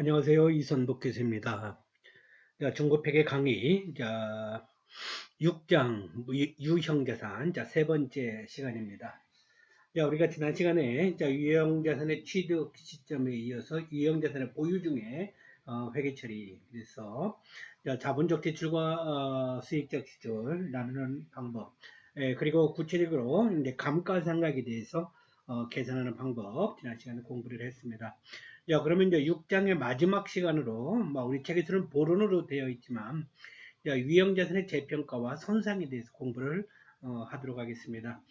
안녕하세요. 이선복 교수입니다. 자, 중국회계 강의, 6장 유형자산, 세 번째 시간입니다. 자, 우리가 지난 시간에 유형자산의 취득 시점에 이어서 유형자산의 보유 중에 회계 처리, 그래서 자본적 지출과 수익적 지출 나누는 방법, 그리고 구체적으로 이제 감가상각에 대해서 계산하는 방법 지난 시간에 공부를 했습니다. 자, 그러면 이제 6장의 마지막 시간으로 우리 책에서는 보론으로 되어 있지만 유형자산의 재평가와 손상에 대해서 공부를 하도록 하겠습니다.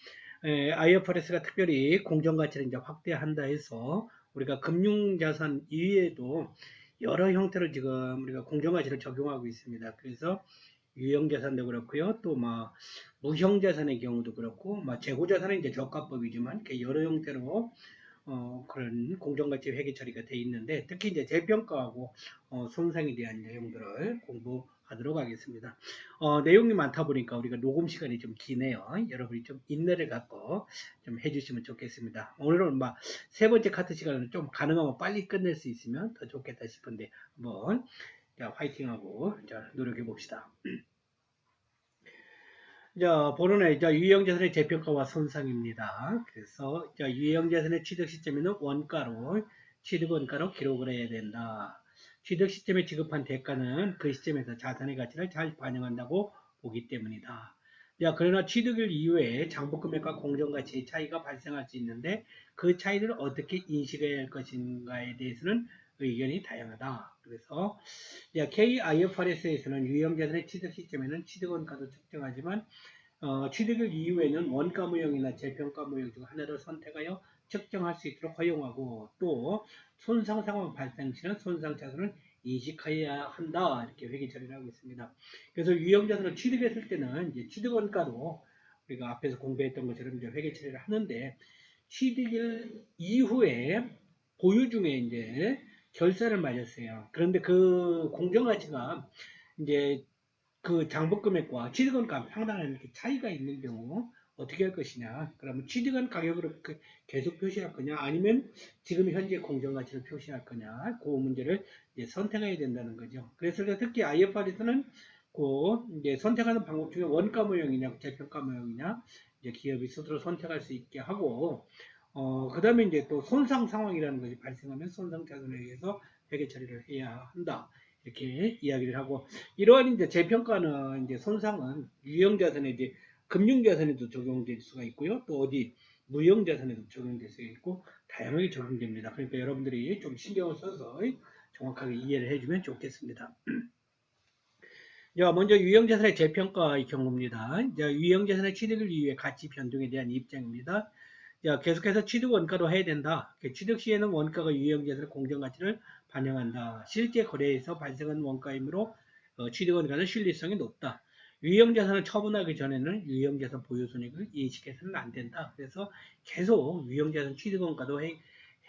IFRS가 특별히 공정가치를 이제 확대한다 해서 우리가 금융자산 이외에도 여러 형태로 지금 우리가 공정가치를 적용하고 있습니다. 그래서 유형자산도 그렇고요. 또 무형자산의 경우도 그렇고 재고자산은 이제 저가법이지만 여러 형태로 그런 공정가치 회계 처리가 돼 있는데 특히 이제 재평가하고 손상에 대한 내용들을 공부하도록 하겠습니다. 내용이 많다 보니까 우리가 녹음 시간이 좀 기네요. 여러분이 좀 인내를 갖고 좀 해주시면 좋겠습니다. 오늘은 세 번째 카트 시간을 좀 가능하면 빨리 끝낼 수 있으면 더 좋겠다 싶은데 한번 화이팅하고 노력해 봅시다. 보론의 유형자산의 재평가와 손상입니다. 그래서 유형자산의 취득 시점에는 취득원가로 기록을 해야 된다. 취득 시점에 지급한 대가는 그 시점에서 자산의 가치를 잘 반영한다고 보기 때문이다. 그러나 취득일 이후에 장부금액과 공정가치의 차이가 발생할 수 있는데 그 차이를 어떻게 인식해야 할 것인가에 대해서는 의견이 다양하다. 그래서 KIFRS에서는 유형자산의 취득 시점에는 취득원가도 측정하지만 취득일 이후에는 원가무형이나 재평가무형 중 하나를 선택하여 측정할 수 있도록 허용하고 또 손상 상황 발생 시는 손상 차손을 인식해야 한다 이렇게 회계 처리를 하고 있습니다. 그래서 유형자산을 취득했을 때는 이제 취득원가로 우리가 앞에서 공부했던 것처럼 이제 회계 처리를 하는데 취득일 이후에 보유 중에 이제 결산을 맞았어요. 그런데 그 공정가치가 이제 그 장부금액과 취득원가 상당한 이렇게 차이가 있는 경우 어떻게 할 것이냐? 그러면 취득원 가격으로 계속 표시할 거냐? 아니면 지금 현재 공정가치를 표시할 거냐? 그 문제를 이제 선택해야 된다는 거죠. 그래서 특히 IFRS는 그 이제 선택하는 방법 중에 원가 모형이냐, 재평가 모형이냐, 이제 기업이 스스로 선택할 수 있게 하고, 그 다음에 이제 또 손상 상황이라는 것이 발생하면 손상 자산에 의해서 회계 처리를 해야 한다. 이렇게 이야기를 하고, 이러한 이제 재평가는 이제 손상은 유형자산에 이제 금융자산에도 적용될 수가 있고요. 또 어디 무형자산에도 적용될 수가 있고 다양하게 적용됩니다. 그러니까 여러분들이 좀 신경을 써서 정확하게 이해를 해주면 좋겠습니다. 먼저 유형자산의 재평가의 경우입니다. 유형자산의 취득을 이후에 가치 변동에 대한 입장입니다. 계속해서 취득 원가로 해야 된다. 취득 시에는 원가가 유형자산의 공정가치를 반영한다. 실제 거래에서 발생한 원가이므로 취득 원가는 신뢰성이 높다. 유형자산을 처분하기 전에는 유형자산 보유 손익을 인식해서는 안 된다. 그래서 계속 유형자산 취득 원가도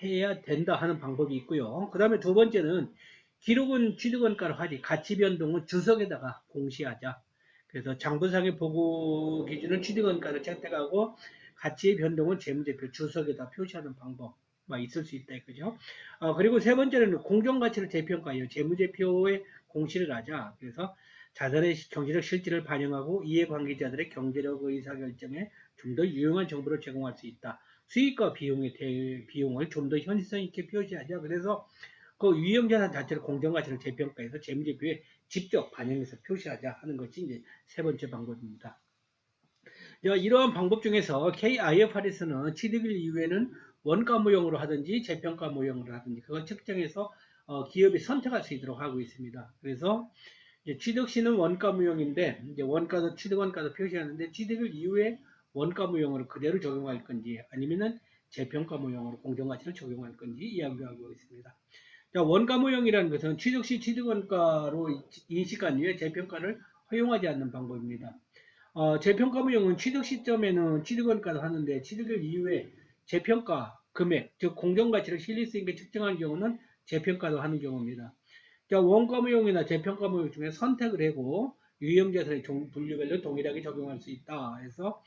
해야 된다 하는 방법이 있고요. 그 다음에 두 번째는 기록은 취득원가로 하지 가치 변동은 주석에다가 공시하자. 그래서 장부상의 보고 기준은 취득원가를 채택하고 가치의 변동은 재무제표 주석에다 표시하는 방법 있을 수 있다 그죠? 그리고 세 번째는 공정가치를 재평가하여 재무제표에 공시를 하자. 그래서 자산의 경제적 실질을 반영하고 이해관계자들의 경제적 의사결정에 좀 더 유용한 정보를 제공할 수 있다. 수익과 비용을 좀 더 현실성 있게 표시하자. 그래서 그 유형자산 자체를 공정가치를 재평가해서 재무제표에 직접 반영해서 표시하자 하는 것이 이제 세 번째 방법입니다. 이러한 방법 중에서 KIFRS는 취득일 이후에는 원가 모형으로 하든지 재평가 모형으로 하든지 그걸 측정해서 기업이 선택할 수 있도록 하고 있습니다. 그래서 취득 시는 원가 모형인데 이제 원가도 취득원가도 표시하는데 취득일 이후에 원가 모형으로 그대로 적용할 건지 아니면은 재평가 모형으로 공정가치를 적용할 건지 이야기하고 있습니다. 원가 모형이라는 것은 취득 시 취득원가로 인식한 이후에 재평가를 허용하지 않는 방법입니다. 재평가 모형은 취득 시점에는 취득원가를 하는데 취득일 이후에 재평가 금액, 즉 공정가치를 실릴 수 있게 측정하는 경우는 재평가도 하는 경우입니다. 원가 모형이나 재평가 모형 중에 선택을 하고 유형자산의 분류별로 동일하게 적용할 수 있다. 그래서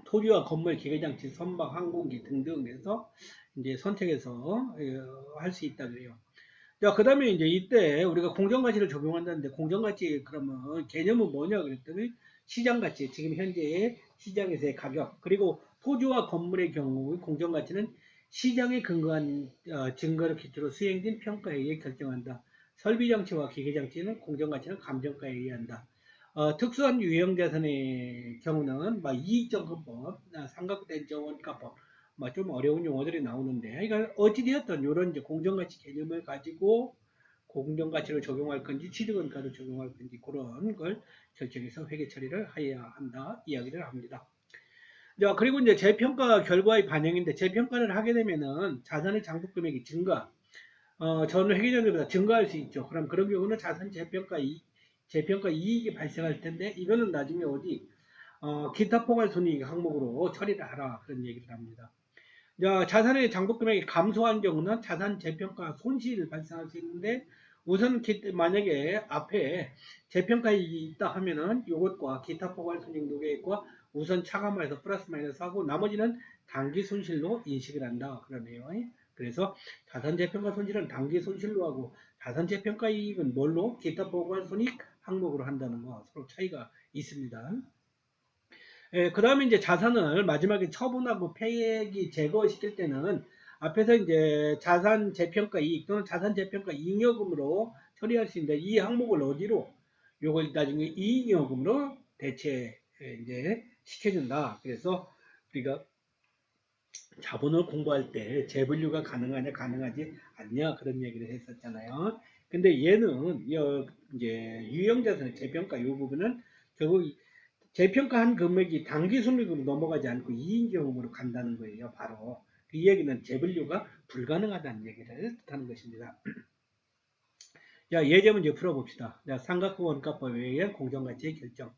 토지와 건물, 기계장치, 선박, 항공기 등등 해서 이제 선택해서 할 수 있다 그래요. 자, 그 다음에 이제 이때 우리가 공정가치를 적용한다는데, 공정가치 그러면 개념은 뭐냐 그랬더니, 시장가치, 지금 현재의 시장에서의 가격, 그리고 토지와 건물의 경우 공정가치는 시장에 근거한 증거를 기초로 수행된 평가에 의해 결정한다. 설비장치와 기계장치는 공정가치는 감정가에 의한다. 특수한 유형자산의 경우는 이익정근법, 삼각대정원가법, 좀 어려운 용어들이 나오는데, 그러니까 어찌되었든 이런 이제 공정가치 개념을 가지고 공정가치를 적용할 건지 취득원가를 적용할 건지 그런 걸 결정해서 회계 처리를 해야 한다 이야기를 합니다. 자, 그리고 이제 재평가 결과의 반영인데, 재평가를 하게 되면은 자산의 장부 금액이 증가, 전 회계적으로 증가할 수 있죠. 그럼 그런 경우는 자산 재평가 이익이 발생할 텐데, 이거는 나중에 어디 기타 포괄 손익 항목으로 처리를 하라 그런 얘기를 합니다. 자, 자산의 장부 금액이 감소한 경우는 자산 재평가 손실을 발생할 수 있는데, 우선 만약에 앞에 재평가 이익이 있다 하면은 이것과 기타 포괄 손익 누계액과 우선 차감해서 플러스 마이너스 하고 나머지는 단기 손실로 인식을 한다 그러네요. 그래서 자산 재평가 손실은 단기 손실로 하고 자산 재평가 이익은 뭘로? 기타 포괄 손익 항목으로 한다는 거 서로 차이가 있습니다. 그 다음에 이제 자산을 마지막에 처분하고 폐액이 제거시킬 때는 앞에서 이제 자산 재평가 이익 또는 자산 재평가 잉여금으로 처리할 수 있는데, 이 항목을 어디로? 요걸 나중에 이익여금으로 대체 이제 시켜준다. 그래서 우리가 자본을 공부할 때 재분류가 가능하냐 가능하지 않냐 그런 얘기를 했었잖아요. 근데 얘는 이제 유형자산의 재평가 이 부분은 결국 재평가한 금액이 단기 순이익으로 넘어가지 않고 이익경험으로 간다는 거예요. 바로 이 얘기는 재분류가 불가능하다는 얘기를 뜻하는 것입니다. 자, 예제 문제 풀어봅시다. 자, 삼각형 원가법에 의한 공정가치의 결정.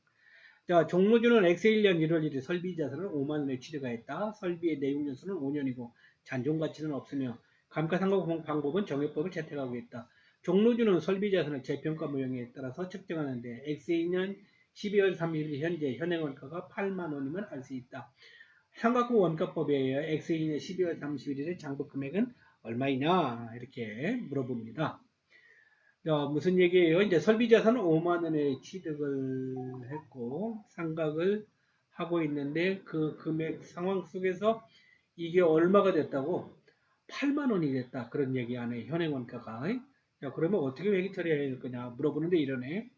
자, 종로주는 X1년 1월 1일 설비자산을 5만원에 취득하였다. 설비의 내용연수는 5년이고 잔존가치는 없으며 감가상각 방법은 정액법을 채택하고 있다. 종로주는 설비자산을 재평가 모형에 따라서 측정하는데 X2년 12월 3일 현재 현행원가가 8만원이면 알 수 있다. 삼각형 원가법에 의해 X2년 12월 31일의 장부금액은 얼마이냐 이렇게 물어봅니다. 무슨 얘기예요? 이제 설비자산은 5만원에 취득을 했고 상각을 하고 있는데 그 금액 상황 속에서 이게 얼마가 됐다고? 8만원이 됐다. 그런 얘기 안에 현행원가가. 자, 그러면 어떻게 회계 처리해야 될 거냐 물어보는데 이러네.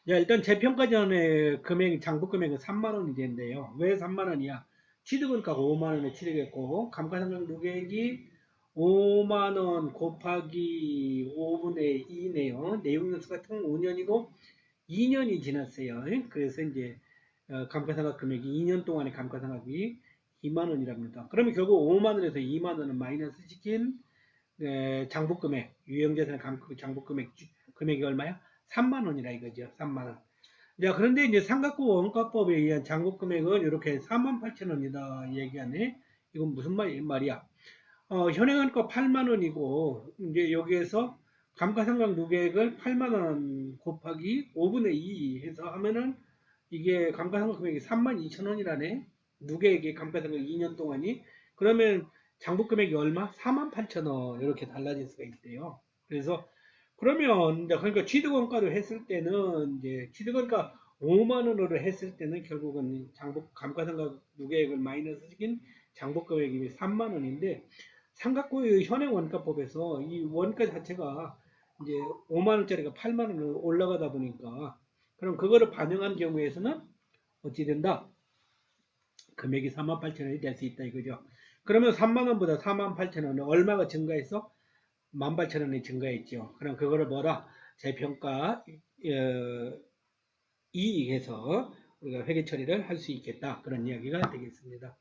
자, 일단 재평가 전에 장부 금액은 3만원이 된대요. 왜 3만원이야? 취득원가가 5만원에 취득했고 감가상각 누계액이 5만원 곱하기 5분의 2네요. 내용연수가 총 5년이고 2년이 지났어요. 그래서 이제 감가상각 금액이 2년 동안의 감가상각이 2만원이랍니다. 그러면 결국 5만원에서 2만원은 마이너스 시킨 장부금액, 유형자산 장부금액 금액이 얼마야? 3만원이라 이거죠. 3만원. 자, 그런데 이제 삼각형 원가법에 의한 장부금액은 이렇게 48,000원이다 얘기하네. 이건 무슨 말이야? 현행한가 8만원이고, 이제 여기에서 감가상각 누계액을 8만원 곱하기 5분의 2 해서 하면은 이게 감가상각 금액이 32,000원이라네. 누계액이 감가상각 2년 동안이. 그러면 장부금액이 얼마? 48,000원. 이렇게 달라질 수가 있대요. 그래서 그러면 이제 그러니까 취득원가로 했을 때는 이제 취득원가 5만원으로 했을 때는 결국은 감가상각 누계액을 마이너스 시킨 장부금액이 3만원인데 삼각구의 현행 원가법에서 이 원가 자체가 이제 5만원짜리가 8만원으로 올라가다 보니까 그럼 그거를 반영한 경우에서는 어찌 된다? 금액이 48,000원이 될 수 있다 이거죠. 그러면 3만원보다 48,000원은 얼마가 증가했어? 18,000원이 증가했죠. 그럼 그거를 뭐라? 재평가 이익해서 우리가 회계 처리를 할 수 있겠다. 그런 이야기가 되겠습니다.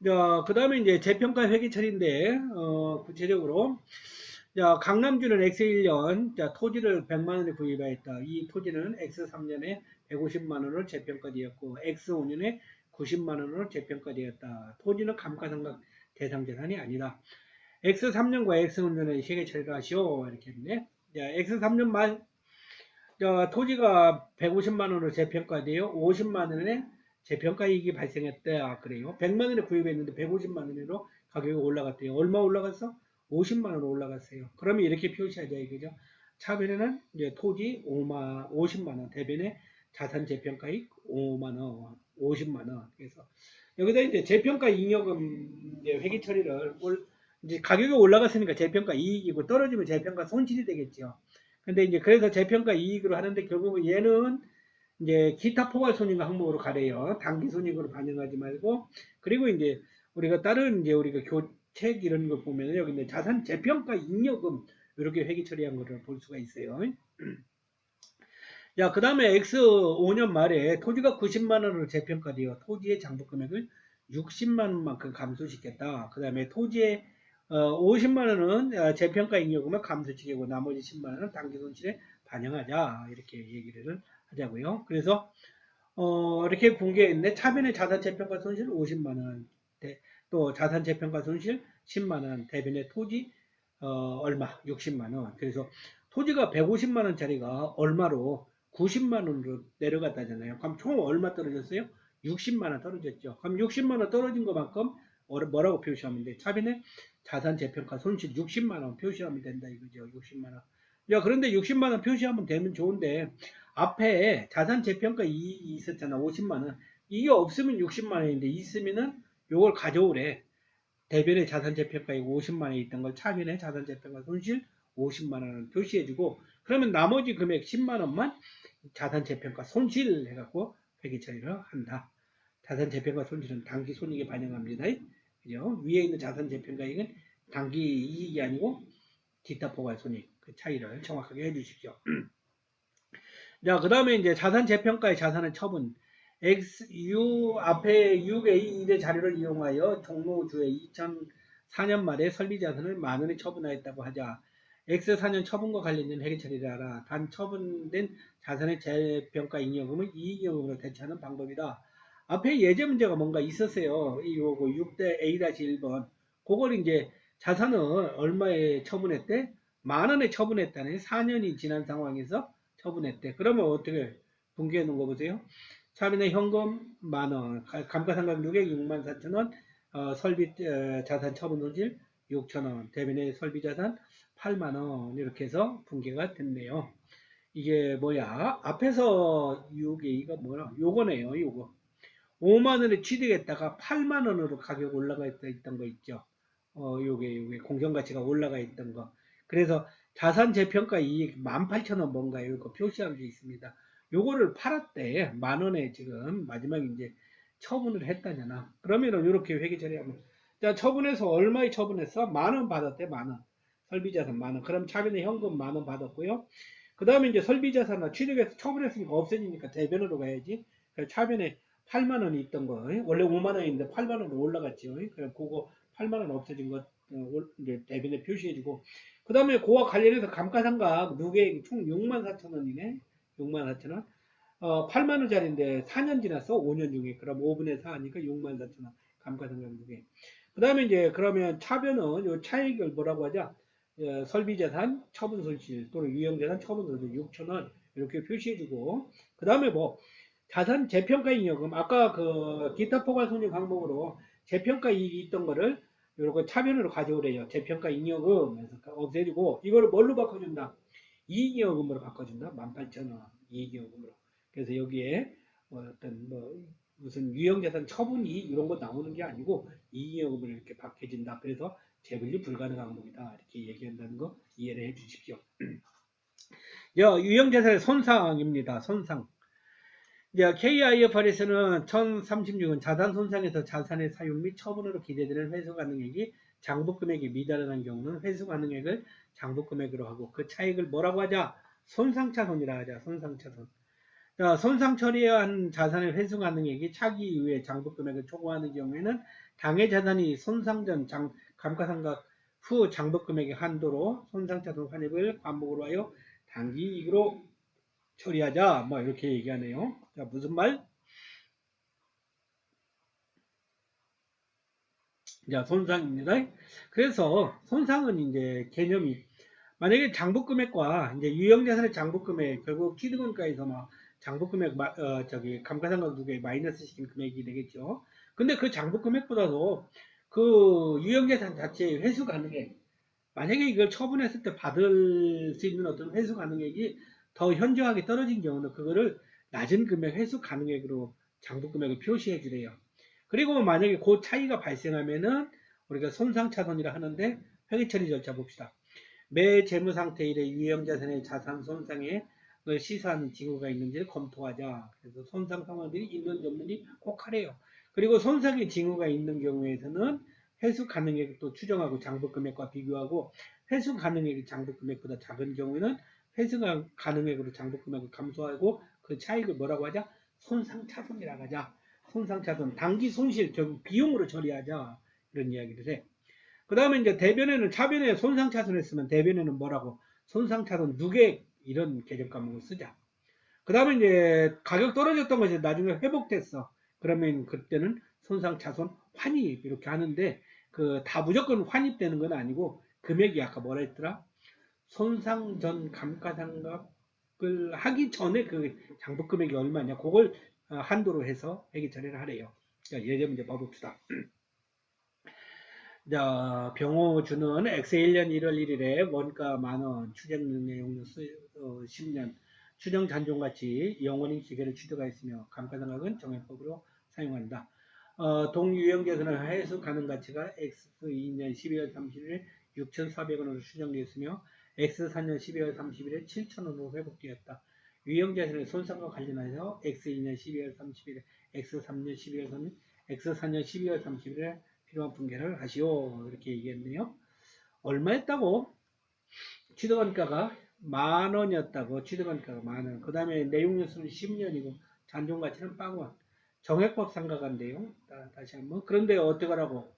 자, 그 다음에 이제 재평가 회계 처리인데, 구체적으로, 자, 강남주는 X1년, 자, 토지를 100만원에 구입하였다. 이 토지는 X3년에 150만원으로 재평가되었고, X5년에 90만원으로 재평가되었다. 토지는 감가상각 대상 재산이 아니다. X3년과 X5년에 회계 처리를 하시오. 이렇게 했네. 자, X3년 말, 자, 토지가 150만원으로 재평가되어 50만원에 재평가 이익이 발생했다. 그래요. 100만원에 구입했는데 150만원으로 가격이 올라갔대요. 얼마 올라갔어? 50만 원 올라갔어요. 그러면 이렇게 표시하자 이거죠. 차변에는 이제 토지 50만 원, 대변에 자산 재평가익 5만 원, 50만 원. 그래서 여기다 이제 재평가 잉여금 이제 회계 처리를 이제 가격이 올라갔으니까 재평가 이익이고 떨어지면 재평가 손실이 되겠죠. 근데 이제 그래서 재평가 이익으로 하는데 결국은 얘는 이제 기타 포괄 손익 항목으로 가래요. 단기 손익으로 반영하지 말고. 그리고 이제 우리가 다른 이제 우리가 교책 이런 거 보면은 여기 이제 자산 재평가 잉여금 이렇게 회계 처리한 거를 볼 수가 있어요. 자, 그 다음에 X 5년 말에 토지가 90만 원으로 재평가되어 토지의 장부 금액을 60만 원만큼 감소시켰다. 그 다음에 토지의 50만 원은 재평가 잉여금을 감소시키고 나머지 10만 원은 단기 손실에 반영하자. 이렇게 얘기를 하자고요. 그래서 이렇게 분개했는데 차변의 자산 재평가 손실 50만 원, 또 자산 재평가 손실 10만 원, 대변의 토지 얼마 60만 원. 그래서 토지가 150만 원짜리가 얼마로 90만 원으로 내려갔다잖아요. 그럼 총 얼마 떨어졌어요? 60만 원 떨어졌죠. 그럼 60만 원 떨어진 것만큼 뭐라고 표시하면 돼? 차변의 자산 재평가 손실 60만 원 표시하면 된다 이거죠. 60만 원. 야, 그런데 60만 원 표시하면 되면 좋은데 앞에 자산 재평가 이익이 있었잖아. 50만 원. 이게 없으면 60만 원인데 있으면은 요걸 가져오래. 대변의 자산 재평가이익 50만 원이 있던 걸 차변의 자산 재평가 손실 50만 원을 표시해주고 그러면 나머지 금액 10만 원만 자산 재평가 손실 해갖고 회계 처리를 한다. 자산 재평가 손실은 단기 손익에 반영합니다. 그죠? 위에 있는 자산 재평가이익은 단기 이익이 아니고 기타 포괄 손익 그 차이를 정확하게 해주십시오. 자, 그 다음에 이제 자산 재평가의 자산의 처분. XU 앞에 6A1의 자료를 이용하여 종로주의 2004년 말에 설비 자산을 만 원에 처분하였다고 하자. X4년 처분과 관련된 회계 처리를 하라. 단 처분된 자산의 재평가 잉여금은 이익잉여금으로 대체하는 방법이다. 앞에 예제 문제가 뭔가 있었어요. 요거 6대 A-1번. 그걸 이제 자산을 얼마에 처분했대? 만 원에 처분했다네. 4년이 지난 상황에서 처분했대. 그러면 어떻게 분개해 놓은 거 보세요. 차변의 현금 만원, 감가상각유액 64,000원, 설비 자산 처분 손실 6,000원, 대변의 설비 자산 8만원 이렇게 해서 분개가 됐네요. 이게 뭐야? 앞에서 6A가 뭐야? 요거네요. 요거. 5만원에 취득했다가 8만원으로 가격 올라가 있던 거 있죠. 요게 공정가치가 올라가 있던 거. 그래서 자산 재평가 이익 18,000원 뭔가요? 이거 표시한 게 있습니다. 요거를 팔았대. 만원에 지금 마지막에 이제 처분을 했다잖아. 그러면은 이렇게 회계 처리하면 자, 처분해서 얼마에 처분했어? 만원 받았대. 만원. 설비자산 만원. 그럼 차변에 현금 만원 받았고요. 그 다음에 이제 설비자산을 취득해서 처분했으니까 없어지니까 대변으로 가야지. 그래서 차변에 8만 원이 있던 거, 원래 5만 원인데 8만 원으로 올라갔죠. 그래서 그거 8만 원 없어진 거 이제 대변에 표시해주고, 그 다음에 그와 관련해서 감가상각 누계액이 총 6만 4천 원이네. 6만 4천 원. 8만 원짜리인데 4년 지났어. 5년 중에. 그럼 5분의 4 하니까 6만 4천 원. 감가상각 누계. 그 다음에 이제 그러면 차변은 요 차익을 뭐라고 하자? 설비자산 처분손실 또는 유형자산 처분손실 6천 원 이렇게 표시해주고, 그 다음에 뭐 자산 재평가 잉여금 아까 그 기타 포괄 손익 항목으로 재평가 이익이 있던 거를 요렇게 차변으로 가져오래요. 재평가 잉여금 해서 없애주고 이거를 뭘로 바꿔준다? 이익잉여금으로 바꿔준다. 18,000원 이익잉여금으로. 그래서 여기에 어떤 뭐 무슨 유형자산 처분 이익 이런 거 나오는 게 아니고 이익잉여금을 이렇게 바꿔준다. 그래서 재분리 불가능 항목이다. 이렇게 얘기한다는 거 이해를 해 주십시오. 유형자산의 손상입니다. 손상. KIFRS는 1036은 자산 손상에서 자산의 사용 및 처분으로 기재되는 회수 가능액이 장부 금액이 미달하는 경우는 회수 가능액을 장부 금액으로 하고 그 차익을 뭐라고 하자? 손상차손이라 하자. 손상차손. 자, 손상 처리한 자산의 회수 가능액이 차기 이후에 장부 금액을 초과하는 경우에는 당해 자산이 손상 전 감가상각 후 장부 금액의 한도로 손상차손 환입을 과목으로 하여 단기 이익으로 처리하자. 뭐 이렇게 얘기하네요. 자, 무슨 말? 자, 손상입니다. 그래서 손상은 이제 개념이 만약에 장부금액과 이제 유형자산의 장부금액 결국 취득원가에서 막 장부금액 감가상각 두개 마이너스 시킨 금액이 되겠죠. 근데 그 장부금액보다도 그 유형자산 자체의 회수 가능액 만약에 이걸 처분했을 때 받을 수 있는 어떤 회수 가능액이 더 현저하게 떨어진 경우는 그거를 낮은 금액 회수 가능액으로 장부 금액을 표시해 주래요. 그리고 만약에 그 차이가 발생하면은 우리가 손상차손이라 하는데 회계 처리 절차 봅시다. 매 재무 상태 일에 유형자산의 자산 손상에 시사하는 징후가 있는지를 검토하자. 그래서 손상 상황들이 있는지 없는지 꼭 하래요. 그리고 손상의 징후가 있는 경우에서는 회수 가능액도 추정하고 장부 금액과 비교하고 회수 가능액이 장부 금액보다 작은 경우에는 회수 가능액으로 장부 금액을 감소하고 그 차익을 뭐라고 하자? 손상차손이라고 하자. 손상차손, 단기 손실, 결국 비용으로 처리하자. 이런 이야기를 해. 그 다음에 이제 대변에는 차변에 손상차손 했으면 대변에는 뭐라고? 손상차손 누계 이런 개정 과목을 쓰자. 그 다음에 이제 가격 떨어졌던 것이 나중에 회복됐어. 그러면 그때는 손상차손 환입 이렇게 하는데 그 다 무조건 환입되는 건 아니고 금액이 아까 뭐라 했더라? 손상 전 감가상각을 하기 전에 그 장부 금액이 얼마냐? 그걸 한도로 해서 회계 처리를 하래요. 자, 예제 문제 봐봅시다. 자, 병호주는 X 1년 1월 1일에 원가 만원, 추정 내용료 10년, 추정 잔존가치 영원인 기계를 취득하였으며 감가상각은 정액법으로 사용한다. 동유형자산을 회수 가능 가치가 X 2년 12월 30일 6,400원으로 추정되었으며 X 4년 12월 30일에 7,000원으로 회복되었다. 유형자산의 손상과 관련하여 X 2년 12월 30일, X 3년 12월 30일, X 4년 12월 30일에 필요한 분계를 하시오. 이렇게 얘기했네요. 얼마였다고? 취득원가가 만원이었다고. 취득원가가 만원. 그 다음에 내용연수는 10년이고 잔존가치는 빵원. 정액법 상가간데요. 다시 한번. 그런데 어떡하라고?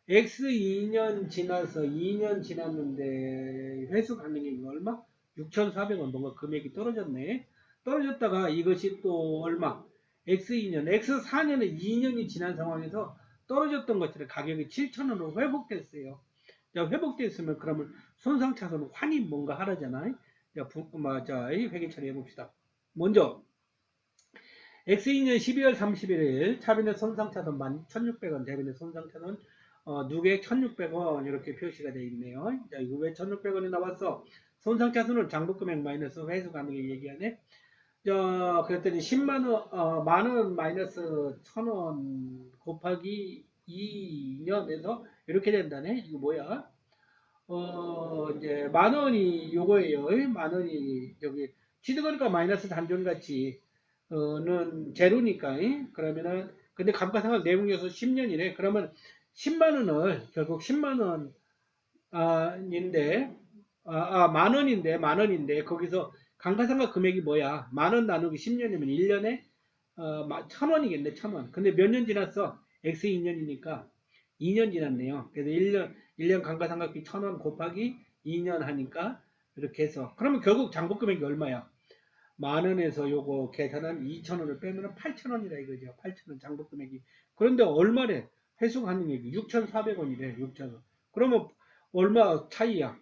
X 2년 지나서 2년 지났는데 회수 가능액이 얼마? 6,400원. 뭔가 금액이 떨어졌네. 떨어졌다가 이것이 또 얼마? X 2년, X 4년에 2년이 지난 상황에서 떨어졌던 것들의 가격이 7,000원으로 회복됐어요. 자, 회복됐으면 그러면 손상차손 환입 뭔가 하라잖아요. 자, 회계 처리해 봅시다. 먼저 X2년 12월 31일 차변의 손상차손 11,600원, 대변의 손상차손 누계액 1,600원 이렇게 표시가 되어 있네요. 자, 이거 왜 1,600원이 나왔어? 손상차손은 장부금액 마이너스 회수 가능액 얘기하네. 그랬더니 10만원, 만원 마이너스 1,000원 곱하기 2년에서 이렇게 된다네. 이거 뭐야? 이제 만원이 요거예요. 만원이 여기 취득원가 마이너스 단존가치는 제로니까. 그러면은 근데 감가상각 내용요소 10년이네. 그러면 10만원을 결국 10만원 인데 만원인데 거기서 감가상각 금액이 뭐야? 만원 나누기 10년이면 1년에 1,000원이겠네. 1,000원. 근데 몇 년 지났어? X 2년이니까 2년 지났네요. 그래서 1년 감가상각비 1,000원 곱하기 2년 하니까 이렇게 해서 그러면 결국 장부 금액이 얼마야? 만원에서 요거 계산한 2,000원을 빼면 8,000원이라 이거죠. 8,000원 장부 금액이. 그런데 얼마래? 회수 가능액이 6,400원이래. 6,000원. 그러면 얼마 차이야?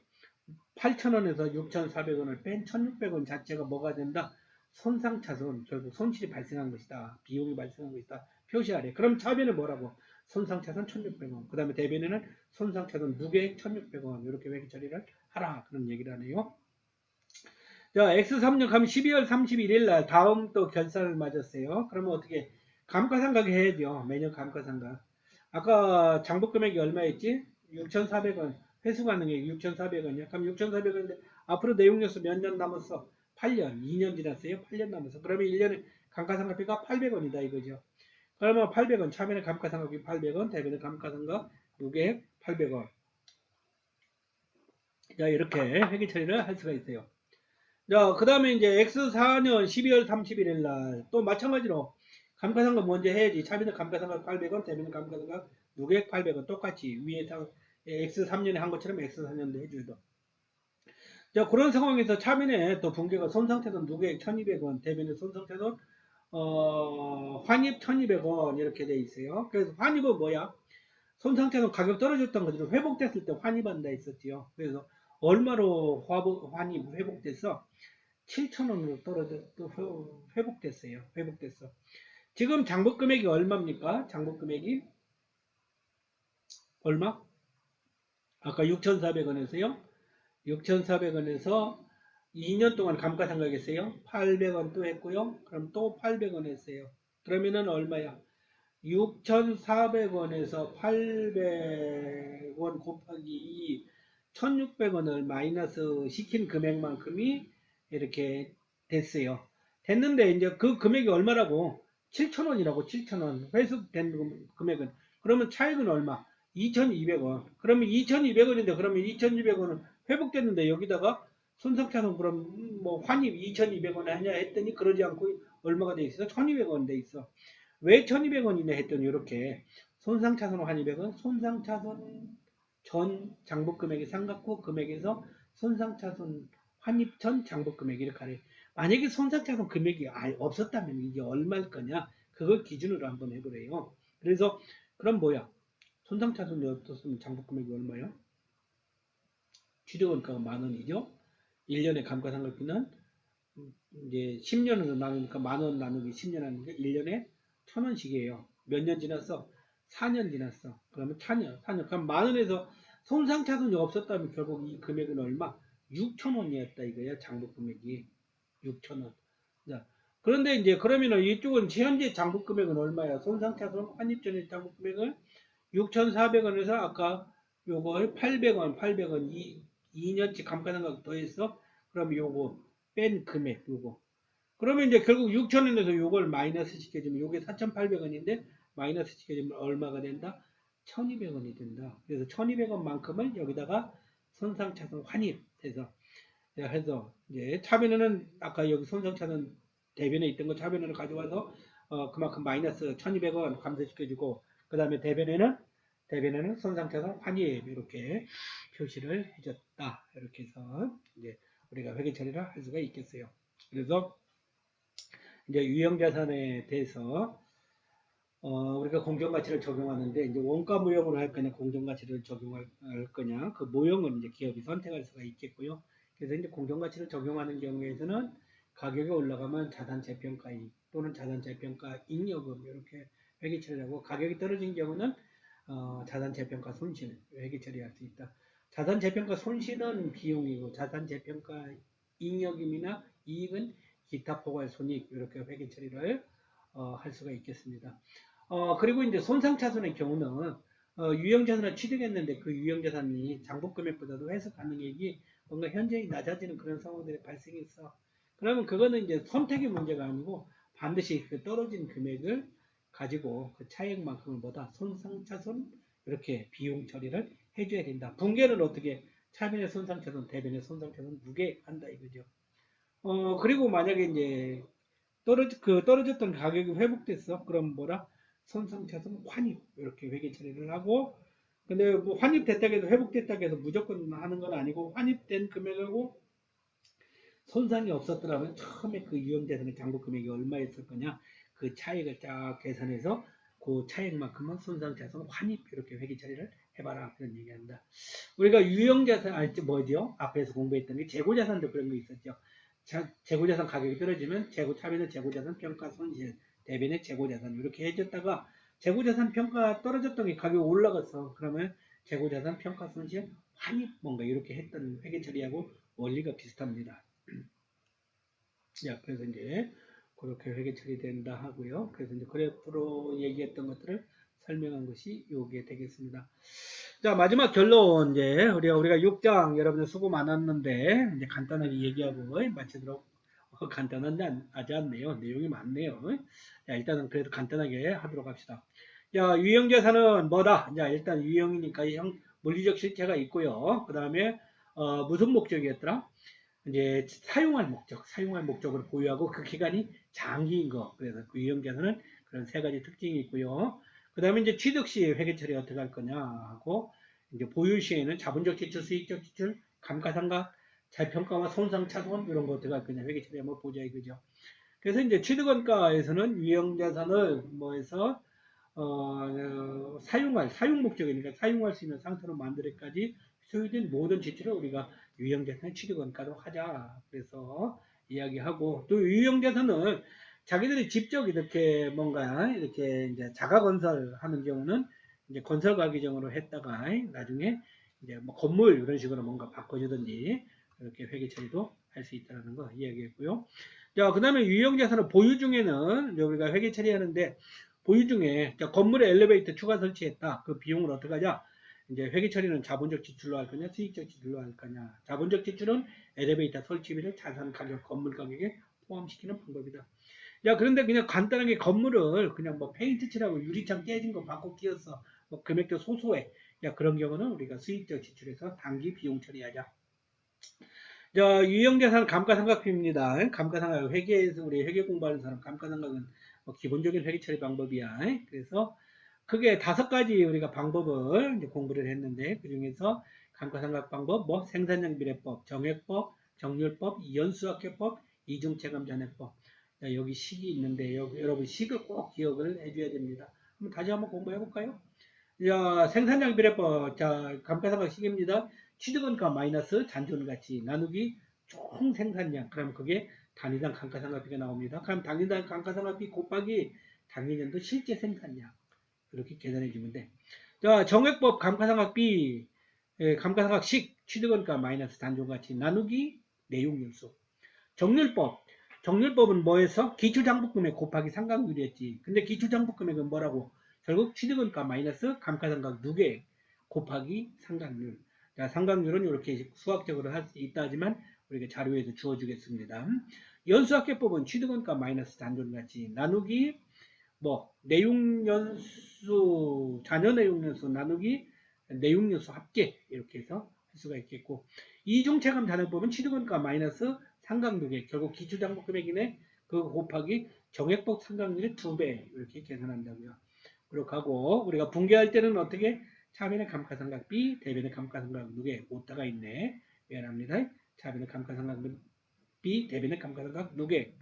8,000원에서 6,400원을 뺀 1,600원 자체가 뭐가 된다? 손상차손, 결국 손실이 발생한 것이다. 비용이 발생한 것이다. 표시하래. 그럼 차변은 뭐라고? 손상차손 1,600원. 그 다음에 대변에는 손상차손 누계액 1,600원. 이렇게 회계 처리를 하라. 그런 얘기를 하네요. 자, X3년 가면 12월 31일 날 다음 또 결산을 맞았어요. 그러면 어떻게? 감가상각 해야죠. 매년 감가상각. 아까 장부금액이 얼마였지? 6,400원. 회수 가능액 6,400원이야. 그럼 6,400원인데 앞으로 내용요소 몇 년 남았어? 8년. 2년 지났어요. 8년 남았어. 그러면 1년에 감가상각비가 800원이다 이거죠. 그러면 800원. 차면에 감가상각비 800원. 대변에 감가상각 요게 800원. 자, 이렇게 회계 처리를 할 수가 있어요. 자, 그 다음에 이제 X4년 12월 31일 날 또 마찬가지로 감가상각 먼저 해야지. 차비는 감가상각 800원, 대비는 감가상각 누계액 800원 똑같이 위에 X3년에 한 것처럼 X4년도 해줘도. 자, 그런 상황에서 차비에 또 분계가 손상태손 누계액 1200원, 대비는 손상태손 환입 1200원 이렇게 돼 있어요. 그래서 환입은 뭐야? 손상태손 가격 떨어졌던 것들은 회복됐을 때 환입한다 했었지요. 그래서 얼마로 환입 회복됐어? 7,000원으로 또 회복됐어요. 회복됐어. 지금 장부 금액이 얼마입니까? 장부 금액이 얼마? 아까 6,400원에서요. 6,400원에서 2년 동안 감가상각했어요. 800원 또 했고요. 그럼 또 800원 했어요. 그러면은 얼마야? 6,400원에서 800원 곱하기 2, 1,600원을 마이너스 시킨 금액만큼이 이렇게 됐어요. 됐는데 이제 그 금액이 얼마라고? 7,000원이라고. 7,000원. 회수된 금액은. 그러면 차익은 얼마? 2,200원. 그러면 2,200원인데 그러면 2,200원은 회복됐는데 여기다가 손상차손 그럼 뭐 환입 2,200원에 하냐 했더니 그러지 않고 얼마가 돼 있어? 1,200원 돼 있어. 왜 1,200원이냐 했더니 이렇게 손상차손 환입액은 손상차손 전 장부금액의 상각후 금액에서 손상차손 환입 전 장부금액 이렇게 하래. 만약에 손상차손 금액이 없었다면 이게 얼마일 거냐? 그걸 기준으로 한번 해보래요. 그래서 그럼 뭐야? 손상차손이 없었으면 장부금액이 얼마요? 취득원가가 10,000원이죠. 1년에 감가상각비는 이제 10년으로 나누니까 10,000원 나누기 10년 하니까 1년에 1,000원씩이에요. 몇 년 지났어? 4년 지났어. 그러면 4년. 그럼 10,000원에서 손상차손이 없었다면 결국 이 금액은 얼마? 6,000원이었다 이거야. 장부금액이. 6,000원. 자, 그런데 이제 그러면은 이쪽은 현재 장부금액은 얼마야? 손상차손 환입전의 장부금액은 6,400원에서 아까 요걸 800원 2년치 감가상각 더해서 그럼 요거 뺀 금액 요거 그러면 이제 결국 6,000원에서 요걸 마이너스 시켜주면 요게 4,800원인데 마이너스 시켜주면 얼마가 된다? 1,200원이 된다. 그래서 1,200원만큼을 여기다가 손상차손 환입해서 해서 이제 차변에는 아까 여기 손상차손 대변에 있던 거 차변으로 가져와서 그만큼 마이너스 1,200원 감소시켜주고 그 다음에 대변에는 손상차손 환입 이렇게 표시를 해줬다. 이렇게 해서 이제 우리가 회계 처리를 할 수가 있겠어요. 그래서 이제 유형자산에 대해서 우리가 공정가치를 적용하는데 이제 원가 모형으로 할 거냐 공정가치를 적용할 거냐 그 모형은 이제 기업이 선택할 수가 있겠고요. 그래서 이제 공정가치를 적용하는 경우에서는 가격이 올라가면 자산 재평가이익 또는 자산 재평가 잉여금 이렇게 회계 처리하고 가격이 떨어진 경우는 자산 재평가 손실 회계 처리할 수 있다. 자산 재평가 손실은 비용이고 자산 재평가 잉여금이나 이익은 기타 포괄 손익 이렇게 회계 처리를 할 수가 있겠습니다. 그리고 이제 손상차손의 경우는 유형자산을 취득했는데 그 유형자산이 장부금액보다도 회수 가능액이 뭔가 현저히 낮아지는 그런 상황들이 발생했어. 그러면 그거는 이제 선택의 문제가 아니고 반드시 그 떨어진 금액을 가지고 그 차액만큼을 보다 손상차손 이렇게 비용 처리를 해줘야 된다. 분계는 어떻게 차변의 손상차손, 대변의 손상차손 무게한다 이거죠. 그리고 만약에 이제 떨어졌던 가격이 회복됐어. 그럼 뭐라? 손상차손 환입 이렇게 회계 처리를 하고 근데 뭐 환입됐다고 해도 회복됐다고 해서 무조건 하는 건 아니고 환입된 금액하고 손상이 없었더라면 처음에 그 유형자산의 장부 금액이 얼마였을 거냐 그 차액을 쫙 계산해서 그 차액만큼은 손상자산 환입 이렇게 회계 처리를 해봐라 그런 얘기합니다. 우리가 유형자산 알지 뭐죠? 앞에서 공부했던 게 재고자산도 그런 거 있었죠. 재고자산 가격이 떨어지면 차변의 재고자산 평가 손실 대변의 재고자산 이렇게 해줬다가 재고자산 평가 떨어졌던 게 가격이 올라갔어. 그러면 재고자산 평가 손실 환입 뭔가 이렇게 했던 회계 처리하고 원리가 비슷합니다. 자, 그래서 이제 그렇게 회계 처리된다 하고요. 그래서 이제 그래프로 얘기했던 것들을 설명한 것이 요게 되겠습니다. 자, 마지막 결론 이제 우리가 6장 여러분들 수고 많았는데 이제 간단하게 얘기하고 마치도록 간단하지 않네요. 내용이 많네요. 자, 일단은 그래도 간단하게 하도록 합시다. 자, 유형자산은 뭐다? 자, 일단 유형이니까 물리적 실체가 있고요. 그 다음에 무슨 목적이었더라? 이제 사용할 목적을 보유하고 그 기간이 장기인 거. 그래서 그 유형자산은 그런 세 가지 특징이 있고요. 그 다음에 이제 취득 시 회계 처리 어떻게 할 거냐 하고 이제 보유 시에는 자본적 지출, 수익적 지출, 감가상각, 재평가와 손상차손 이런 거 어떻게 할 거냐 회계 처리 한번 보자 이거죠. 그래서 이제 취득원가에서는 유형자산을 뭐해서 사용 목적이니까 사용할 수 있는 상태로 만들기까지 소유된 모든 지출을 우리가 유형자산 취득원가로 하자. 그래서 이야기하고 또 유형자산은 자기들이 직접 이렇게 뭔가 이렇게 이제 자가 건설하는 경우는 이제 건설가 규정으로 했다가 나중에 이제 뭐 건물 이런 식으로 뭔가 바꿔주든지 이렇게 회계 처리도 할 수 있다는 거 이야기했고요. 자, 그 다음에 유형자산은 보유 중에는 우리가 회계 처리하는데 보유 중에 건물에 엘리베이터 추가 설치했다. 그 비용을 어떻게 하냐? 이제 회계 처리는 자본적 지출로 할 거냐, 수익적 지출로 할 거냐. 자본적 지출은 엘리베이터 설치비를 자산 가격, 건물 가격에 포함시키는 방법이다. 야, 그런데 그냥 간단하게 건물을 그냥 뭐 페인트 칠하고 유리창 깨진 거 바꿔 끼웠어. 뭐 금액도 소소해. 야, 그런 경우는 우리가 수익적 지출에서 단기 비용 처리하자. 자, 유형자산 감가상각비입니다. 감가상각 회계에서 우리 회계 공부하는 사람 감가상각은 뭐 기본적인 회계 처리 방법이야. 그래서 크게 5가지 우리가 방법을 이제 공부를 했는데 그 중에서 감가상각 방법, 뭐 생산량비례법, 정액법, 정률법, 연수학회법, 이중체감잔액법. 자, 여기 식이 있는데 여러분 식을 꼭 기억을 해줘야 됩니다. 한번 다시 한번 공부해 볼까요? 자, 생산량비례법, 자, 감가상각 식입니다. 취득원가 마이너스 잔존가치 나누기 총 생산량. 그럼 그게 단위당 감가상각비가 나옵니다. 그럼 단위당 감가상각비 곱하기 당일연도 실제 생산량. 이렇게 계산해 주면 돼. 자, 정액법 감가상각비, 감가상각식 취득원가 마이너스 잔존가치 나누기 내용연수. 정률법. 정률법은 뭐에서? 기초장부금액 곱하기 상각률이었지. 근데 기초장부금액은 뭐라고? 결국 취득원가 마이너스 감가상각 누계 곱하기 상각률. 자, 상각률은 이렇게 수학적으로 할 수 있다 하지만 우리가 자료에서 주어주겠습니다. 연수학계법은 취득원가 마이너스 잔존가치 나누기 뭐 내용연수 자녀 내용연수 나누기 내용연수 합계 이렇게 해서 할 수가 있겠고 이중체감 잔액법은 취득원가 마이너스 상각누계 결국 기초장부 금액이네 그거 곱하기 정액법 상각률의 2배 이렇게 계산한다고요. 그렇게 하고 우리가 분개할 때는 어떻게 차변의 감가상각비 대변의 감가상각누계 오타가 있네. 미안합니다. 차변의 감가상각비 대변의 감가상각누계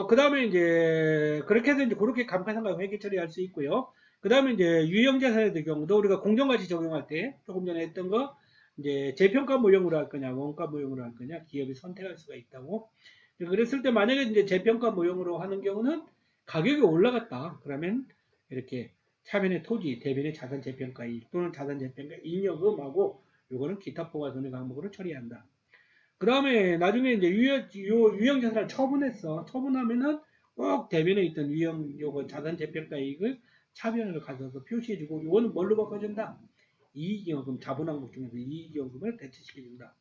그 다음에 이제, 그렇게 해서 이제 그렇게 감가상각 회계 처리할 수 있고요. 그 다음에 이제 유형자산의 경우도 우리가 공정가치 적용할 때 조금 전에 했던 거, 이제 재평가 모형으로 할 거냐, 원가 모형으로 할 거냐, 기업이 선택할 수가 있다고. 그랬을 때 만약에 이제 재평가 모형으로 하는 경우는 가격이 올라갔다. 그러면 이렇게 차변의 토지, 대변의 자산 재평가이익 또는 자산 재평가 잉여금하고 요거는 기타 포괄 손해 항목으로 처리한다. 그 다음에 나중에 이제 유형 자산을 처분했어. 처분하면은 꼭 대변에 있던 요거 자산 재평가 이익을 차변으로 가져서 표시해주고, 이거는 뭘로 바꿔준다? 이익이익금 자본 항목 중에서 이익이익금을 대체시켜준다.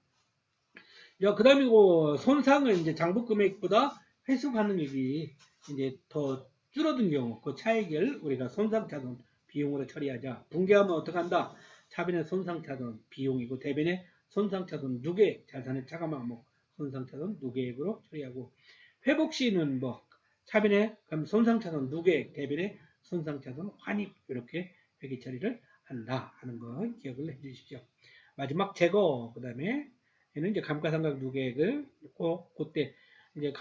야, 그 다음에 이거 손상은 이제 장부 금액보다 회수 가능액이 이제 더 줄어든 경우, 그 차액을 우리가 손상차손 비용으로 처리하자. 분개하면 어떻게 한다? 차변의 손상차손 비용이고, 대변의 손상차손 누계 자산의 차감 항목 손상차손 누계액으로 처리하고, 회복 시는 뭐 차변의 그럼 손상차손 누계액 대변의 손상차손 환입 이렇게 회계 처리를 한다 하는 거 기억을 해주십시오. 마지막 제거 그 다음에 얘는 이제 감가상각 누계액을 꼭 그때 이제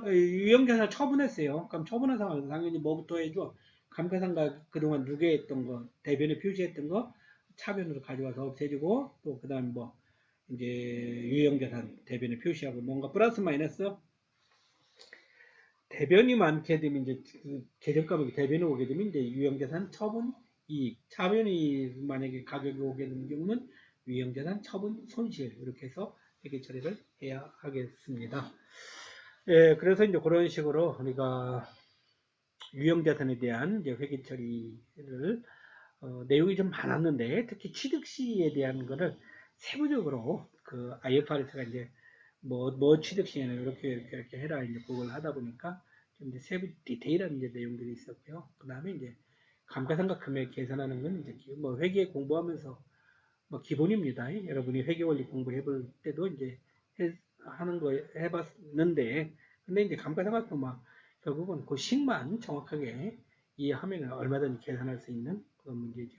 유형자산을 처분했어요. 그럼 처분한 상황에서 당연히 뭐부터 해줘? 감가상각 그동안 누계했던 거 대변에 표시했던 거 차변으로 가져와서 없애주고 또 그다음 뭐 이제 유형자산 대변에 표시하고 뭔가 플러스 마이너스 대변이 많게 되면 이제 재정가액이 대변이 오게 되면 이제 유형자산 처분 이익 차변이 만약에 가격이 오게 되는 경우는 유형자산 처분 손실 이렇게 해서 회계 처리를 해야 하겠습니다. 예, 그래서 이제 그런 식으로 우리가 유형자산에 대한 이제 회계 처리를 내용이 좀 많았는데 특히 취득 시에 대한 거를 세부적으로 그 IFRS가 이제 뭐 취득 시에는 이렇게 해라 이제 그걸 하다 보니까 좀 이제 세부 디테일한 이제 내용들이 있었고요. 그 다음에 이제 감가상각 금액 계산하는 건 이제 뭐 회계 공부하면서 뭐 기본입니다. 여러분이 회계 원리 공부를 해볼 때도 이제 하는 거 해봤는데, 근데 이제 감가상각도 막 결국은 그 식만 정확하게 이해하면 얼마든지 계산할 수 있는 그런 문제죠.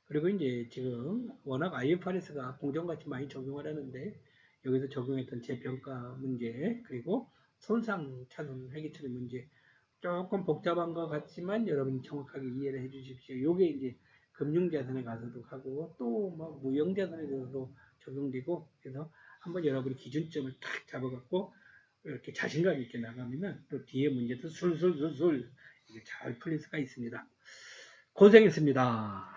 그리고 이제 지금 워낙 IFRS가 공정가치 많이 적용을 하는데 여기서 적용했던 재평가 문제 그리고 손상 차손 회계처리 문제 조금 복잡한 것 같지만 여러분이 정확하게 이해를 해 주십시오. 요게 이제 금융자산에 가서도 하고 또 뭐 무형자산에서도 적용되고 그래서 한번 여러분이 기준점을 딱 잡아갖고 이렇게 자신감 있게 나가면은 또 뒤에 문제도 술술술술 잘 풀릴 수가 있습니다. 고생했습니다.